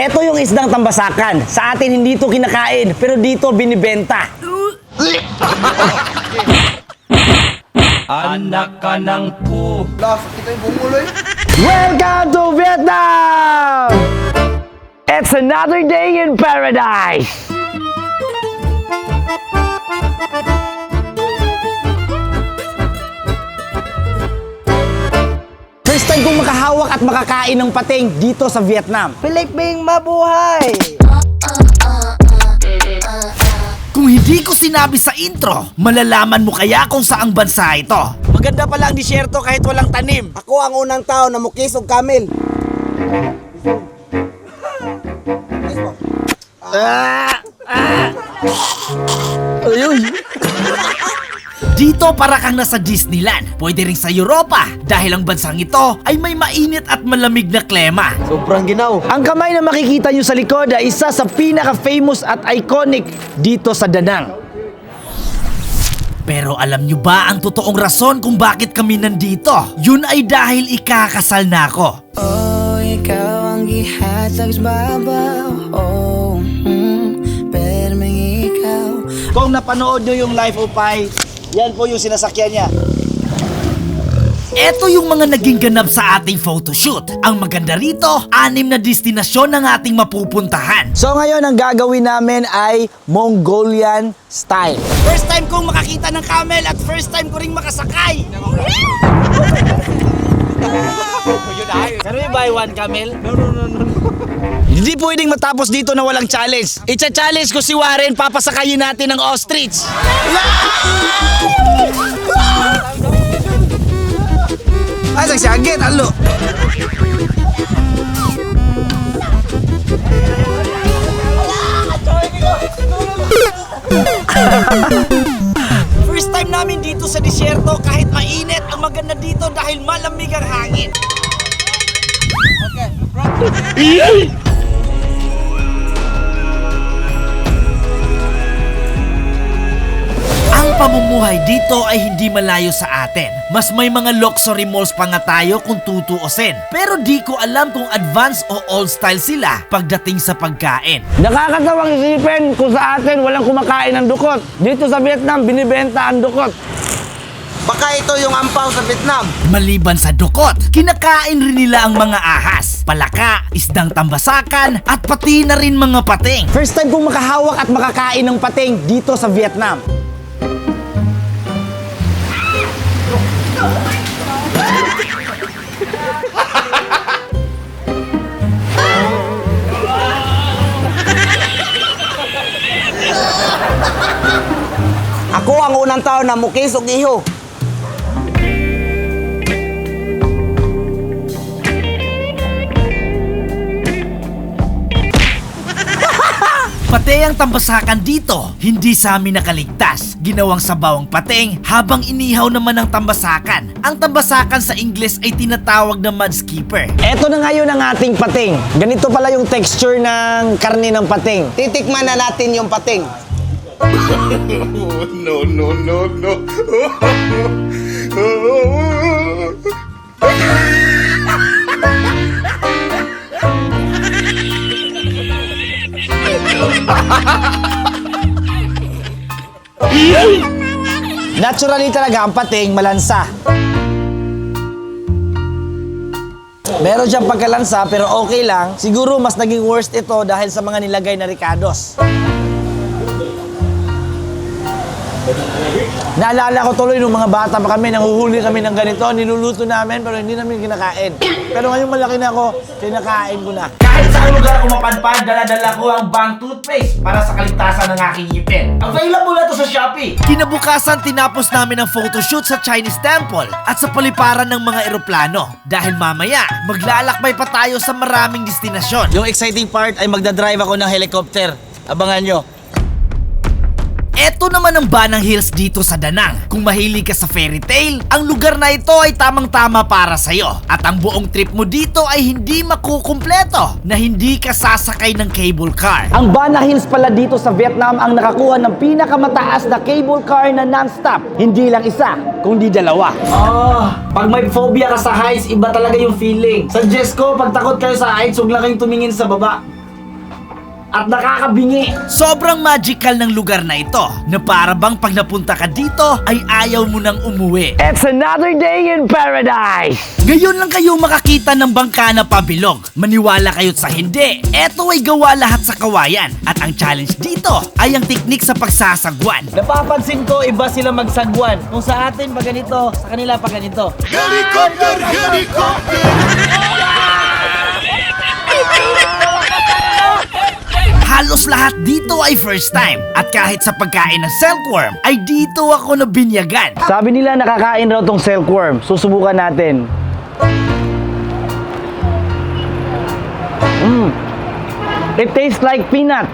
Ito yung isdang tambasakan. Sa atin hindi ito kinakain, pero dito binibenta. Anak ka ng pu. Lasok kita yung bumuloy. Welcome to Vietnam! It's another day in paradise! First time kong makahawak at makakain ng pating dito sa Vietnam. Piliping mabuhay! Kung hindi ko sinabi sa intro, malalaman mo kaya kung saang bansa ito. Maganda pala ang disyerto kahit walang tanim. Ako ang unang tao na mukis og kamel. Dito para kang nasa Disneyland, pwede rin sa Europa dahil ang bansang ito ay may mainit at malamig na klima. Sobrang ginaw. Ang kamay na makikita nyo sa likod ay isa sa pinaka-famous at iconic dito sa Da Nang. Pero alam nyo ba ang totoong rason kung bakit kami nandito? Yun ay dahil ikakasal na ako. Oh, ikaw ang gihatag sa babaw. Oh, perming ikaw. Kung napanood nyo yung Life of Pi, yan po yung sinasakyan niya. Eto yung mga naging ganap sa ating photoshoot. Ang maganda rito, 6 na destinasyon ang ating mapupuntahan. So ngayon, ang gagawin namin ay Mongolian style. First time kong makakita ng camel at first time ko ring makasakay. Can we buy one camel? No. Hindi pwedeng matapos dito na walang challenge. Icha-challenge ko si Warren, papasakayin natin ng ostrich. Ay, sagsagit, alo. First time namin dito sa disyerto, kahit mainit, ang maganda dito dahil malamig ang hangin. Ang pamumuhay dito ay hindi malayo sa atin. Mas may mga luxury malls pa nga tayo kung tutuusin. Pero di ko alam kung advanced o old style sila pagdating sa pagkain. Nakakatawang isipin kung sa atin walang kumakain ng dukot. Dito sa Vietnam, binibenta ang dukot. Baka ito yung ampaw sa Vietnam. Maliban sa dukot, kinakain rin nila ang mga ahas, palaka, isdang tambasakan, at pati na rin mga pating. First time kong makahawak at makakain ng pating dito sa Vietnam. Ako ang unang tao na mukis og iho. Pati ang tambasakan dito, hindi sa amin nakaligtas. Ginawang sabawang pating habang inihaw naman ang tambasakan. Ang tambasakan sa Ingles ay tinatawag na mudskipper. Eto na ngayon ang ating pating. Ganito pala yung texture ng karne ng pating. Titikman na natin yung pating. Naturally talaga ang pating malansa. Meron siyang pagkalansa pero okay lang. Siguro mas naging worst ito dahil sa mga nilagay na ricados. Naalala ko tuloy nung mga bata pa kami, nanguhuli kami ng ganito, niluluto namin pero hindi namin kinakain. Pero ngayon malaki na ako, kinakain ko na. Kahit sa lugar ako mapadpad, dala-dala ko ang Bang toothpaste para sa kaligtasan ng aking ngipin. Available na to sa Shopee. Kinabukasan, tinapos namin ang photoshoot sa Chinese Temple at sa paliparan ng mga eroplano. Dahil mamaya, maglalakbay pa tayo sa maraming destinasyon. Yung exciting part ay magdadrive ako ng helicopter. Abangan nyo. Eto naman ang Banang Hills dito sa Da Nang. Kung mahilig ka sa fairy tale, ang lugar na ito ay tamang-tama para sa'yo. At ang buong trip mo dito ay hindi makukumpleto na hindi ka sasakay ng cable car. Ang Bana Hills pala dito sa Vietnam ang nakakuha ng pinakamataas na cable car na non-stop. Hindi lang isa, kundi dalawa. Pag may phobia ka sa heights, iba talaga yung feeling. Suggest ko, pag takot kayo sa heights, huwag lang kayong tumingin sa baba. at nakakabingi. Sobrang magical ng lugar na ito na para bang pag napunta ka dito ay ayaw mo nang umuwi. It's another day in paradise. Ngayon lang kayo makakita ng bangka na pabilog. Maniwala kayo't sa hindi. Eto ay gawa lahat sa kawayan. At ang challenge dito ay ang teknik sa pagsasagwan. Napapansin ko, iba sila magsagwan. Kung sa atin pa ganito, sa kanila pa ganito. Halos lahat dito ay first time. At kahit sa pagkain ng silkworm, ay dito ako nabinyagan. Sabi nila nakakain raw tong silkworm. Susubukan natin. It tastes like peanut.